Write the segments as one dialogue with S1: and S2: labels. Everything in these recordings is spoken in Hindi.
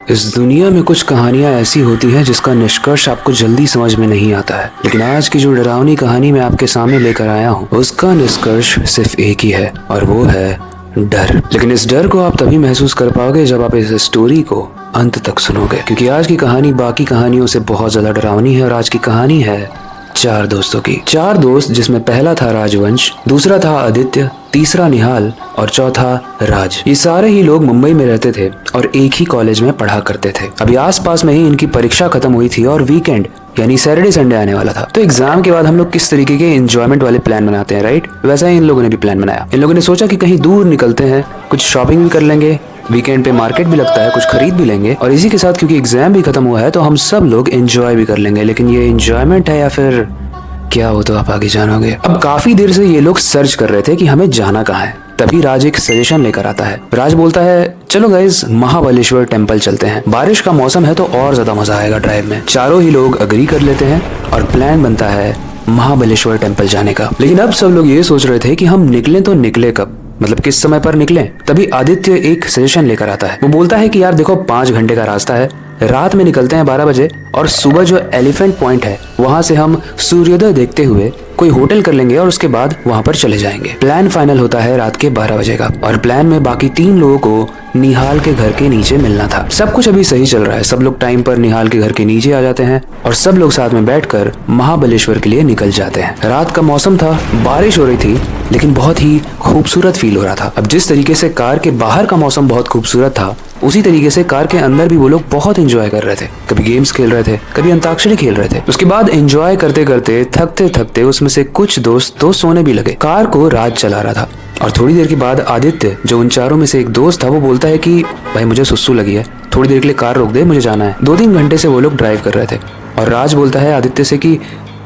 S1: इस दुनिया में कुछ कहानियां ऐसी होती हैं जिसका निष्कर्ष आपको जल्दी समझ में नहीं आता है, लेकिन आज की जो डरावनी कहानी मैं आपके सामने लेकर आया हूँ उसका निष्कर्ष सिर्फ एक ही है और वो है डर। लेकिन इस डर को आप तभी महसूस कर पाओगे जब आप इस स्टोरी को अंत तक सुनोगे, क्योंकि आज की कहानी बाकी कहानियों से बहुत ज्यादा डरावनी है। और आज की कहानी है चार दोस्तों की। चार दोस्त, जिसमें पहला था राजवंश, दूसरा था आदित्य, तीसरा निहाल और चौथा राज। ये सारे ही लोग मुंबई में रहते थे और एक ही कॉलेज में पढ़ा करते थे। अभी आसपास में ही इनकी परीक्षा खत्म हुई थी और वीकेंड यानी सैटरडे संडे आने वाला था। तो एग्जाम के बाद हम लोग किस तरीके के एंजॉयमेंट वाले प्लान बनाते हैं, राइट? वैसा ही इन लोगों ने भी प्लान बनाया। इन लोगों ने सोचा कि कहीं दूर निकलते हैं, कुछ शॉपिंग भी कर लेंगे, वीकेंड पे मार्केट भी लगता है, कुछ खरीद भी लेंगे और इसी के साथ क्योंकि एग्जाम भी खत्म हुआ है तो हम सब लोग एंजॉय भी कर लेंगे। लेकिन ये एंजॉयमेंट है या फिर क्या हो तो आप आगे जानोगे। अब काफी देर से ये लोग सर्च कर रहे थे कि हमें जाना कहाँ है। तभी राज एक सजेशन लेकर आता है। राज बोलता है, चलो गाइस महाबलेश्वर टेम्पल चलते हैं, बारिश का मौसम है तो और ज्यादा मजा आएगा ड्राइव में। चारों ही लोग अग्री कर लेते हैं और प्लान बनता है महाबलेश्वर टेम्पल जाने का। लेकिन अब सब लोग ये सोच रहे थे कि हम निकलें तो निकले कब, मतलब किस समय पर निकलें। तभी आदित्य एक सजेशन लेकर आता है। वो बोलता है कि यार देखो 5 घंटे का रास्ता है, रात में निकलते हैं 12 बजे और सुबह जो एलिफेंट पॉइंट है वहां से हम सूर्योदय देखते हुए कोई होटल कर लेंगे और उसके बाद वहां पर चले जाएंगे। प्लान फाइनल होता है रात के 12 बजे का और प्लान में बाकी 3 लोगों को निहाल के घर के नीचे मिलना था। सब कुछ अभी सही चल रहा है, सब लोग टाइम पर निहाल के घर के नीचे आ जाते हैं और सब लोग साथ में बैठकर महाबलेश्वर के लिए निकल जाते हैं। रात का मौसम था, बारिश हो रही थी लेकिन बहुत ही खूबसूरत फील हो रहा था। अब जिस तरीके से कार के बाहर का मौसम बहुत खूबसूरत था, उसी तरीके से कार के अंदर भी वो लोग बहुत एंजॉय कर रहे थे। कभी गेम्स खेल रहे थे, कभी अंताक्षरी खेल रहे थे। उसके बाद एंजॉय करते करते थकते थकते उसमें से कुछ दोस्त तो सोने भी लगे। कार को राज चला रहा था और थोड़ी देर के बाद आदित्य, जो उन चारों में से एक दोस्त था, वो बोलता है कि भाई मुझे सुस्सू लगी है, थोड़ी देर के लिए कार रोक दे, मुझे जाना है। 2-3 घंटे से वो लोग ड्राइव कर रहे थे और राज बोलता है आदित्य से कि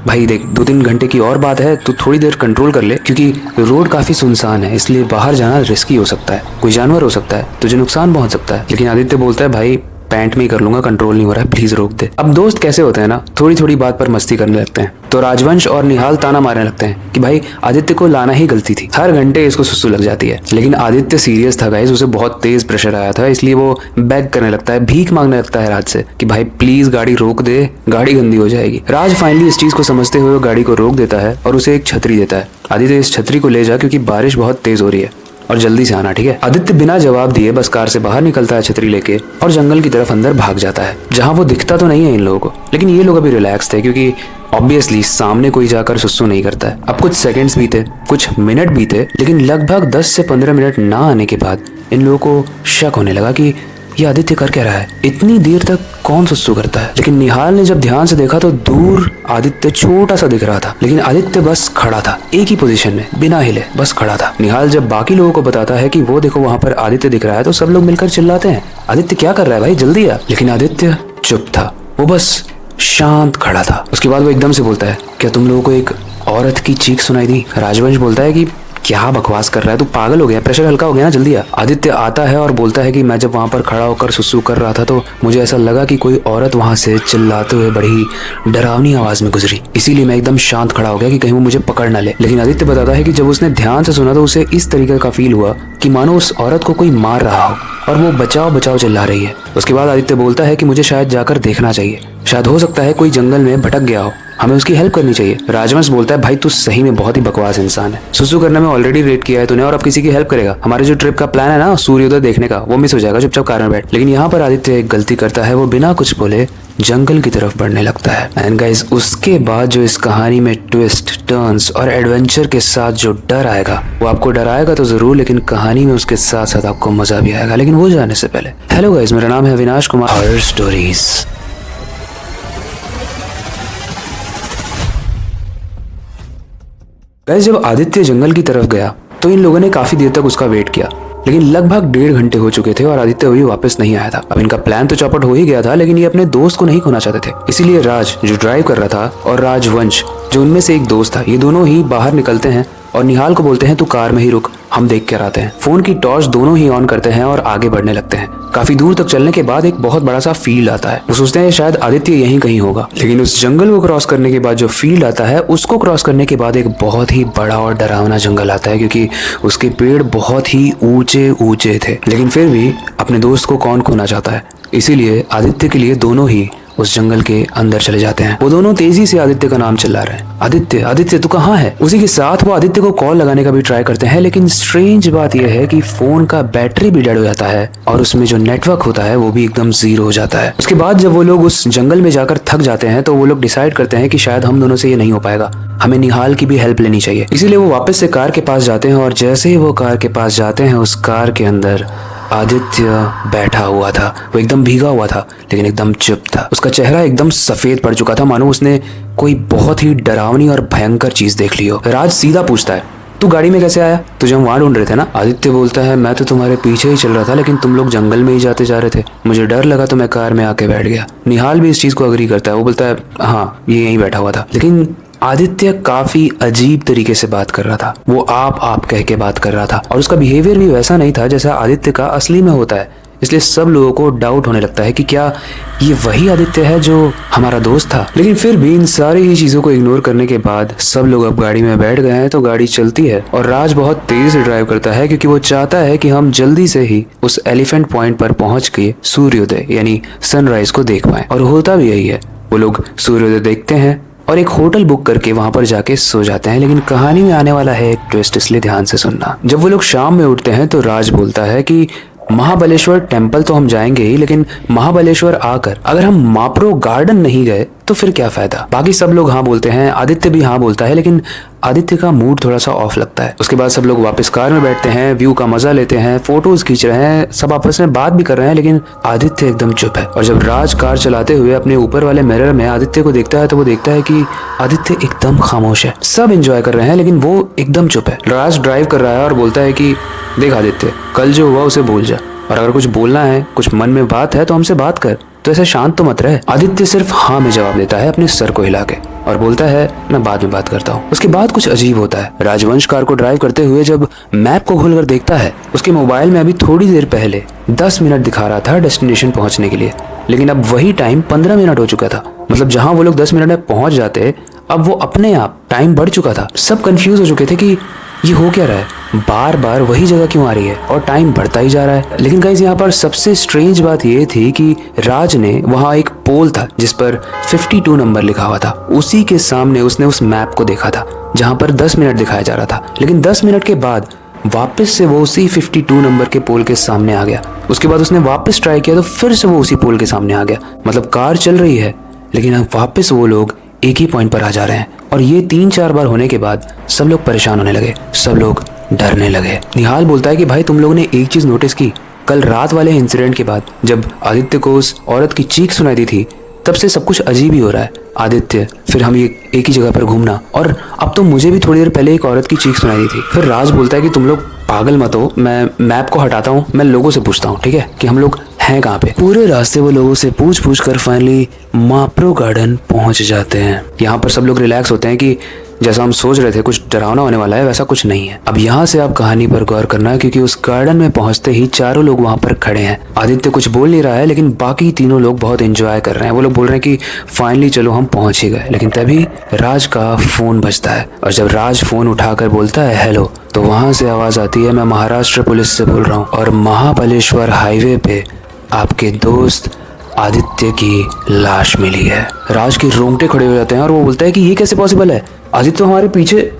S1: भाई देख 2-3 घंटे की और बात है, तो थोड़ी देर कंट्रोल कर ले, क्योंकि रोड काफी सुनसान है, इसलिए बाहर जाना रिस्की हो सकता है, कोई जानवर हो सकता है, तुझे नुकसान पहुंच सकता है। लेकिन आदित्य बोलता है भाई पैंट में ही कर लूंगा, कंट्रोल नहीं हो रहा है, प्लीज रोक दे। अब दोस्त कैसे होते हैं ना, थोड़ी थोड़ी बात पर मस्ती करने लगते हैं। तो राजवंश और निहाल ताना मारने लगते हैं कि भाई आदित्य को लाना ही गलती थी, हर घंटे इसको सुसु लग जाती है। लेकिन आदित्य सीरियस था गाइस, उसे बहुत तेज प्रेशर आया था, इसलिए वो बैग करने लगता है, भीख मांगने लगता है राज से कि भाई प्लीज गाड़ी रोक दे, गाड़ी गंदी हो जाएगी। राज फाइनली इस चीज को समझते हुए गाड़ी को रोक देता है और उसे एक छतरी देता है। आदित्य इस छतरी को ले जा, क्योंकि बारिश बहुत तेज हो रही है और जल्दी से आना, ठीक है? आदित्य बिना जवाब दिए बस कार से बाहर निकलता है छतरी लेके और जंगल की तरफ अंदर भाग जाता है, जहां वो दिखता तो नहीं है इन लोगों को। लेकिन ये लोग अभी रिलैक्स थे, क्योंकि ऑब्वियसली सामने कोई जाकर सुसु नहीं करता है। अब कुछ सेकंड्स बीते, कुछ मिनट बीते, लेकिन लगभग 10 से 15 मिनट ना आने के बाद इन लोगों को शक होने लगा कि ये आदित्य कर क्या रहा है, इतनी देर तक कौन सुसु करता है। लेकिन निहाल ने जब ध्यान से देखा तो दूर आदित्य छोटा सा दिख रहा था, लेकिन आदित्य बस खड़ा था, एक ही पोजीशन में, बिना हिले, बस खड़ा था। निहाल जब बाकी लोगों को बताता है कि वो देखो वहां पर आदित्य दिख रहा है, तो सब लोग मिलकर चिल्लाते हैं, आदित्य क्या कर रहा है भाई, जल्दी आ। लेकिन आदित्य चुप था, वो बस शांत खड़ा था। उसके बाद वो एकदम से बोलता है, क्या तुम लोगों को एक औरत की चीख सुनाई दी? राजवंश बोलता है कि क्या बकवास कर रहा है, तू पागल हो गया, प्रेशर हल्का हो गया ना, जल्दी आ। आदित्य आता है और बोलता है कि मैं जब वहां पर खड़ा होकर सुसु कर रहा था तो मुझे ऐसा लगा कि कोई औरत वहां से चिल्लाते हुए बड़ी डरावनी आवाज में गुजरी, इसीलिए मैं एकदम शांत खड़ा हो गया कि कहीं वो मुझे पकड़ ना ले। लेकिन आदित्य बताता है कि जब उसने ध्यान से सुना तो उसे इस तरीके का फील हुआ कि मानो उस औरत को कोई मार रहा हो और वो बचाओ बचाओ चिल्ला रही है। उसके बाद आदित्य बोलता है कि मुझे शायद जाकर देखना चाहिए, शायद हो सकता है कोई जंगल में भटक गया हो, हमें उसकी हेल्प करनी चाहिए। राजवंश बोलता है भाई तू सही में बहुत ही बकवास इंसान है, सुसु करने में ऑलरेडी लेट किया है तूने और अब किसी की हेल्प करेगा, हमारे जो ट्रिप का प्लान है ना सूर्योदय देखने का, वो मिस हो जाएगा, चुपचाप कार में बैठ। लेकिन यहाँ पर आदित्य एक गलती करता है, वो बिना कुछ बोले जंगल की तरफ बढ़ने लगता है। एंड गाइस उसके बाद जो इस कहानी में ट्विस्ट टर्न्स और एडवेंचर के साथ जो डर आएगा, वो आपको डराएगा तो जरूर, लेकिन कहानी में उसके साथ साथ आपको मजा भी आएगा। लेकिन वो जाने से पहले, हेलो गाइस, मेरा नाम है Avinash Kumar, horror stories. Guys जब आदित्य जंगल की तरफ गया तो इन लोगों ने काफी देर तक उसका वेट किया, लेकिन लगभग 1.5 घंटे हो चुके थे और आदित्य अभी वापस नहीं आया था। अब इनका प्लान तो चौपट हो ही गया था, लेकिन ये अपने दोस्त को नहीं खोना चाहते थे, इसीलिए राज जो ड्राइव कर रहा था और राजवंश जो उनमें से एक दोस्त था, ये दोनों ही बाहर निकलते हैं और निहाल को बोलते हैं तू कार में ही रुक, हम देख कर आते हैं। फोन की टॉर्च दोनों ही ऑन करते हैं और आगे बढ़ने लगते हैं। काफी दूर तक चलने के बाद एक बहुत बड़ा सा फील्ड आता है, वो सोचते हैं शायद आदित्य यहीं कहीं होगा। लेकिन उस जंगल को क्रॉस करने के बाद जो फील्ड आता है, उसको क्रॉस करने के बाद एक बहुत ही बड़ा और डरावना जंगल आता है, क्योंकि उसके पेड़ बहुत ही ऊंचे ऊंचे थे। लेकिन फिर भी अपने दोस्त को कौन खोना चाहता है, इसीलिए आदित्य के लिए दोनों ही उस जंगल के अंदर चले जाते हैं। वो दोनों तेजी से आदित्य का नाम चिल्ला रहे हैं, आदित्य आदित्य तू कहाँ है। उसी के साथ वो आदित्य को कॉल लगाने का भी ट्राई करते हैं, लेकिन स्ट्रेंज बात यह है कि फोन का बैटरी भी डेड हो जाता है और उसमें जो नेटवर्क होता है वो भी एकदम जीरो हो जाता है। उसके बाद जब वो लोग उस जंगल में जाकर थक जाते हैं तो वो लोग डिसाइड करते हैं कि शायद हम दोनों से ये नहीं हो पाएगा, हमें निहाल की भी हेल्प लेनी चाहिए। इसीलिए वो वापस से कार के पास जाते हैं और जैसे ही वो कार के पास जाते हैं उस कार के अंदर आदित्य बैठा हुआ था। वो एकदम भीगा हुआ था लेकिन एकदम चुप था। उसका चेहरा एकदम सफेद पड़ चुका था, मानो उसने कोई बहुत ही डरावनी और भयंकर चीज देख ली हो। राज सीधा पूछता है, तू गाड़ी में कैसे आया? तुझे हम वहां ढूंढ रहे थे ना। आदित्य बोलता है, मैं तो तुम्हारे पीछे ही चल रहा था लेकिन तुम लोग जंगल में ही जाते जा रहे थे, मुझे डर लगा तो मैं कार में आके बैठ गया। निहाल भी इस चीज को अग्री करता है। वो बोलता है, हाँ ये यहीं बैठा हुआ था। लेकिन आदित्य काफी अजीब तरीके से बात कर रहा था। वो आप कह के बात कर रहा था और उसका बिहेवियर भी वैसा नहीं था जैसा आदित्य का असली में होता है। इसलिए सब लोगों को डाउट होने लगता है कि क्या ये वही आदित्य है जो हमारा दोस्त था। लेकिन फिर भी इन सारी ही चीजों को इग्नोर करने के बाद सब लोग अब गाड़ी में बैठ गए हैं तो गाड़ी चलती है और राज बहुत तेजी से ड्राइव करता है क्योंकि वो चाहता है कि हम जल्दी से ही उस एलिफेंट पॉइंट पर पहुंच के सूर्योदय यानी सनराइज को देख पाए। और होता भी यही है, वो लोग सूर्योदय देखते हैं और एक होटल बुक करके वहां पर जाके सो जाते हैं। लेकिन कहानी में आने वाला है एक ट्विस्ट, इसलिए ध्यान से सुनना। जब वो लोग शाम में उठते हैं तो राज बोलता है कि महाबलेश्वर टेम्पल तो हम जाएंगे ही, लेकिन महाबलेश्वर आकर अगर हम माप्रो गार्डन नहीं गए तो फिर क्या फायदा। बाकी सब लोग हाँ बोलते हैं, आदित्य भी हाँ बोलता है, लेकिन आदित्य का मूड थोड़ा सा ऑफ लगता है। उसके बाद सब लोग वापस कार में बैठते हैं, व्यू का मजा लेते हैं, फोटोज खींच रहे हैं, सब आपस में बात भी कर रहे हैं, लेकिन आदित्य एकदम चुप है। और जब राज कार चलाते हुए अपने ऊपर वाले मिरर में आदित्य को देखता है तो वो देखता है कि आदित्य एकदम खामोश है। सब एंजॉय कर रहे हैं लेकिन वो एकदम चुप है। राज ड्राइव कर रहा है और बोलता है कि देख आदित्य, कल जो हुआ उसे भूल जा, और अगर कुछ बोलना है, कुछ मन में बात है तो हमसे बात कर, तो ऐसे शांत तो मत रहे। आदित्य सिर्फ हाँ में जवाब देता है अपने सर को हिला के और बोलता है मैं बाद में बात करता हूँ। उसके बाद कुछ अजीब होता है। राजवंश कार को ड्राइव करते हुए जब मैप को खोलकर देखता है, उसके मोबाइल में अभी थोड़ी देर पहले 10 मिनट दिखा रहा था डेस्टिनेशन पहुंचने के लिए, लेकिन अब वही टाइम 15 मिनट हो चुका था। मतलब जहां वो लोग 10 मिनट में पहुंच जाते, अब वो अपने आप टाइम बढ़ चुका था। सब कंफ्यूज हो चुके थे कि ये हो क्या रहा है, बार बार वही जगह क्यों आ रही है और टाइम बढ़ता ही जा रहा है। लेकिन गाइस यहाँ पर सबसे स्ट्रेंज बात ये थी कि राज ने वहाँ एक पोल था जिस पर 52 नंबर लिखा हुआ था, उसी के सामने उसने उस मैप को देखा था जहाँ पर 10 मिनट दिखाया जा रहा था। लेकिन 10 मिनट के बाद वापस से वो उसी 52 नंबर के पोल के सामने आ गया। उसके बाद उसने वापस ट्राई किया तो फिर से वो उसी पोल के सामने आ गया। मतलब कार चल रही है लेकिन अब वापस वो लोग एक ही पॉइंट पर आ जा रहे हैं। और ये 3-4 बार होने के बाद सब लोग परेशान होने लगे, सब लोग डरने लगे। निहाल बोलता है कि भाई तुम लोगों ने एक चीज नोटिस की, कल रात वाले इंसिडेंट के बाद जब आदित्य को उस औरत की चीख सुनाई दी थी तब से सब कुछ अजीब ही हो रहा है। आदित्य, फिर हम ये एक ही जगह पर घूमना, और अब तो मुझे भी थोड़ी देर पहले एक औरत की चीख सुनाई दी थी। फिर राज बोलता है कि तुम लोग पागल मत हो, मैं मैप को हटाता हूँ, मैं लोगों से पूछता हूँ, ठीक है, कि हम लोग हैं कहाँ पे। पूरे रास्ते वो लोगों से पूछ कर फाइनली माप्रो गार्डन पहुंच जाते हैं। यहाँ पर सब लोग रिलैक्स होते हैं कि जैसा हम सोच रहे थे कुछ डरावना होने वाला है, वैसा कुछ नहीं है। अब यहाँ से आप कहानी पर गौर करना, क्योंकि उस गार्डन में पहुंचते ही चारों लोग वहां पर खड़े हैं। आदित्य कुछ बोल नहीं रहा है लेकिन बाकी तीनों लोग बहुत एंजॉय कर रहे हैं। वो लोग बोल रहे हैं कि फाइनली चलो हम पहुंच ही गए। लेकिन तभी राज का फोन बजता है और जब राज फोन उठाकर बोलता है हेलो, तो वहां से आवाज आती है मैं महाराष्ट्र पुलिस से बोल रहा हूँ और महाबलेश्वर हाईवे पे आपके दोस्त आदित्य की लाश मिली है। राज के रोंगटे खड़े हो जाते हैं और वो बोलता है कि ये कैसे पॉसिबल है, आदित्य तो हमारे पीछे।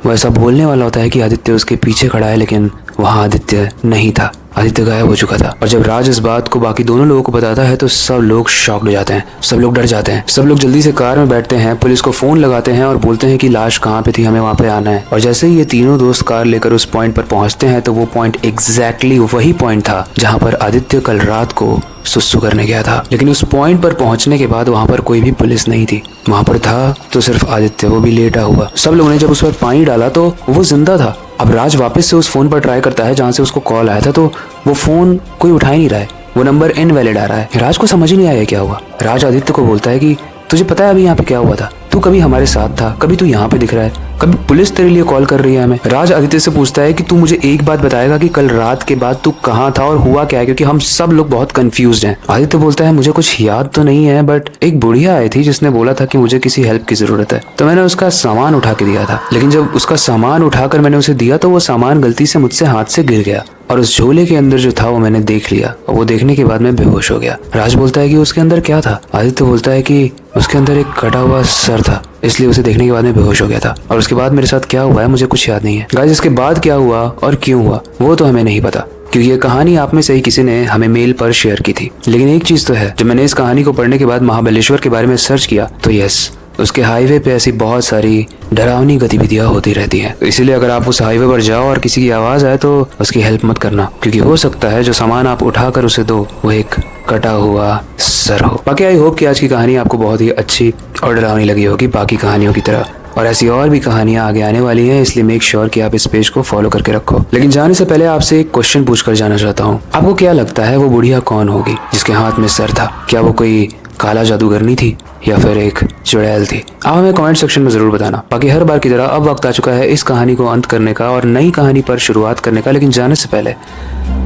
S1: वो ऐसा बोलने वाला होता है कि आदित्य उसके पीछे खड़ा है, लेकिन वहाँ आदित्य नहीं था, आदित्य गायब हो चुका था। और जब राज इस बात को बाकी दोनों लोगों को बताता है तो सब लोग शॉक्ड हो जाते हैं, सब लोग डर जाते हैं। सब लोग जल्दी से कार में बैठते हैं, पुलिस को फोन लगाते हैं और बोलते हैं कि लाश कहाँ पे थी, हमें वहाँ पे आना है। और जैसे ही ये तीनों दोस्त कार लेकर उस पॉइंट पर पहुंचते हैं तो वो पॉइंट एग्जैक्टली वही पॉइंट था जहाँ पर आदित्य कल रात को सुसु करने गया था। लेकिन उस पॉइंट पर पहुंचने के बाद वहां पर कोई भी पुलिस नहीं थी, वहां पर था तो सिर्फ आदित्य, वो भी लेटा हुआ। सब लोगों ने जब उस पर पानी डाला तो वो जिंदा था। अब राज वापस से उस फोन पर ट्राई करता है जहां से उसको कॉल आया था, तो वो फोन कोई उठा ही नहीं रहा है, वो नंबर इनवैलिड आ रहा है। राज को समझ ही नहीं आया क्या हुआ। राज आदित्य को बोलता है कि तुझे पता है अभी यहाँ पे क्या हुआ था, तू कभी हमारे साथ था, कभी तू यहाँ पे दिख रहा है, कभी पुलिस तेरे लिए कॉल कर रही है हमें। राज आदित्य से पूछता है कि तू मुझे एक बात बताएगा कि कल रात के बाद तू कहाँ था और हुआ क्या है, क्योंकि हम सब लोग बहुत कंफ्यूज्ड हैं। आदित्य बोलता है मुझे कुछ याद तो नहीं है, बट एक बुढ़िया आई थी जिसने बोला था कि मुझे किसी हेल्प की जरूरत है, तो मैंने उसका सामान उठा के दिया था। लेकिन जब उसका सामान उठाकर मैंने उसे दिया तो वो सामान गलती से मुझसे हाथ से गिर गया और उस झोले के अंदर जो था वो मैंने देख लिया और वो देखने के बाद मैं बेहोश हो गया। राज बोलता है कि उसके अंदर क्या था। आदित्य बोलता है कि उसके अंदर एक कटा हुआ सर था, इसलिए उसे देखने के बाद मैं बेहोश हो गया था। और उसके बाद मेरे साथ क्या हुआ है मुझे कुछ याद नहीं है। गाइस, इसके बाद क्या हुआ और क्यों हुआ वो तो हमें नहीं पता, क्योंकि ये कहानी आप में से ही किसी ने हमें मेल पर शेयर की थी। लेकिन एक चीज तो है, जब मैंने इस कहानी को पढ़ने के बाद महाबलेश्वर के बारे में सर्च किया तो यस, उसके हाईवे पे ऐसी बहुत सारी डरावनी गतिविधियां होती रहती हैं। इसीलिए अगर आप उस हाईवे पर जाओ और किसी की आवाज आए तो उसकी हेल्प मत करना, क्योंकि हो सकता है जो सामान आप उठाकर उसे दो वो एक कटा हुआ सर हो। बाकी आई होप कि आज की कहानी आपको बहुत ही अच्छी और डरावनी लगी होगी बाकी कहानियों की तरह, और ऐसी और भी कहानियां आगे आने वाली हैं, इसलिए मेक श्योर कि आप इस पेज को फॉलो करके रखो। लेकिन जाने से पहले आपसे एक क्वेश्चन पूछकर जाना चाहता हूँ। आपको क्या लगता है वो बुढ़िया कौन होगी जिसके हाथ में सर था? क्या वो कोई काला जादूगरनी थी या फिर एक चुड़ैल थी? आप हमें कमेंट सेक्शन में जरूर बताना। बाकी हर बार की तरह अब वक्त आ चुका है इस कहानी को अंत करने का और नई कहानी पर शुरुआत करने का। लेकिन जाने से पहले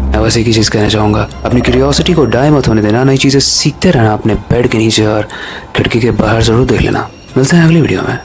S1: मैं बस एक ही चीज कहना चाहूंगा, अपनी क्यूरियोसिटी को डाई मत होने देना। नई चीजें सीखते रहना अपने बेड के नीचे और खिड़की के बाहर जरूर देख लेना। मिलते हैं अगली वीडियो में।